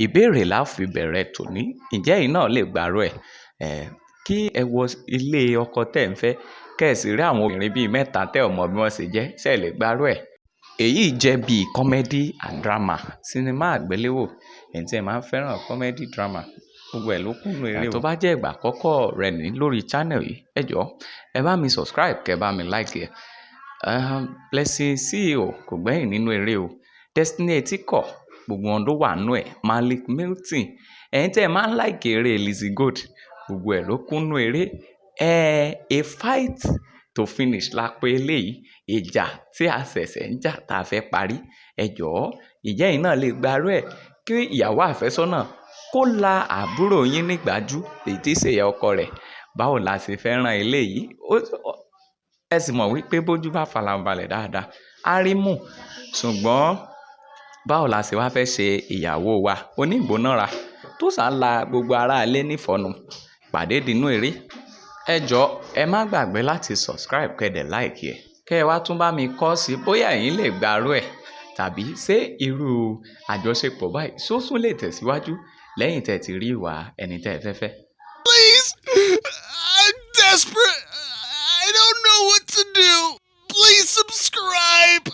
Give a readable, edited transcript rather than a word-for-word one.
ìbéèrè la fi bẹ̀rẹ̀ tòní. Ǹjẹ́ ẹ̀yin náà lè gbàrú ẹ̀? Kí ẹ wọ ilé ọkọ tẹ́ ń fẹ́, kẹ́ ẹ sì rí àwọn obìnrin bíi mẹ́ta tẹ́ ò mọ bí wọ́n ṣe jẹ́, ṣé ẹ lè gbàrú ẹ̀? Èyí jẹ́ bíi comedy and drama, sinimá àgbéléwò. Ẹ̀yin tí ẹ máa ń fẹ́ràn comedy drama, gbogbo ẹ̀ ló kúnnú eré o. Tó bá jẹ́ ìgbà àkọ́kọ́ rẹ ní lórí channel yìí, ẹ jọ̀ọ́ ẹ bá mi subscribe, kẹ́ ẹ bá mi like ẹ̀. Blessing CEO kò gbẹ́yìn nínú eré o. Destiny Etiko, gbogbo wọn ló wà nínú ẹ̀. Malik Milton, ẹ̀yin tí ẹ máa ń like eré Lizzy Gold, gbogbo ẹ̀ ló kúnnú eré. A fight to finish la pè eléyìí, ìjà tí a ṣẹ̀ṣẹ̀ ń jà tá a fẹ́ parí. Ẹ jọ̀ọ́ ìjẹ́ ẹ̀yin náà lè gbàrú ẹ̀ kí ìyàwó àfẹ́sọ́nà kó la àbúrò yín nígbàjú èyí tí ṣe ìyá ọkọ rẹ̀. Báwo la ṣe fẹ́ràn eléyìí? Ẹ sì mọ̀ wípé bójú bá farabalẹ̀ dáadáa, á rí mú. Ṣùgbọ́n báwo la ṣe wá fẹ́ ṣe ìyàwó wa onígbónára tó sá la gbogbo ará ilé nífọ̀nù pàdé dínú eré? Ẹ jọ̀ọ́ ẹ má gbàgbé láti subscribe kẹ́dẹ̀ like ẹ̀. Kẹ́ ẹ wá tún bá mi kọ sí bóyá ẹ̀yin lè gbàrú ẹ̀, tàbí ṣé irú àjọṣepọ̀ báyìí sósún lè tẹ̀síwájú lẹ́yìn tẹ́ ti rí ìwà ẹni tẹ́ ẹ fẹ́ fẹ́. Please, I'm desperate. I don't know what to do. Please subscribe.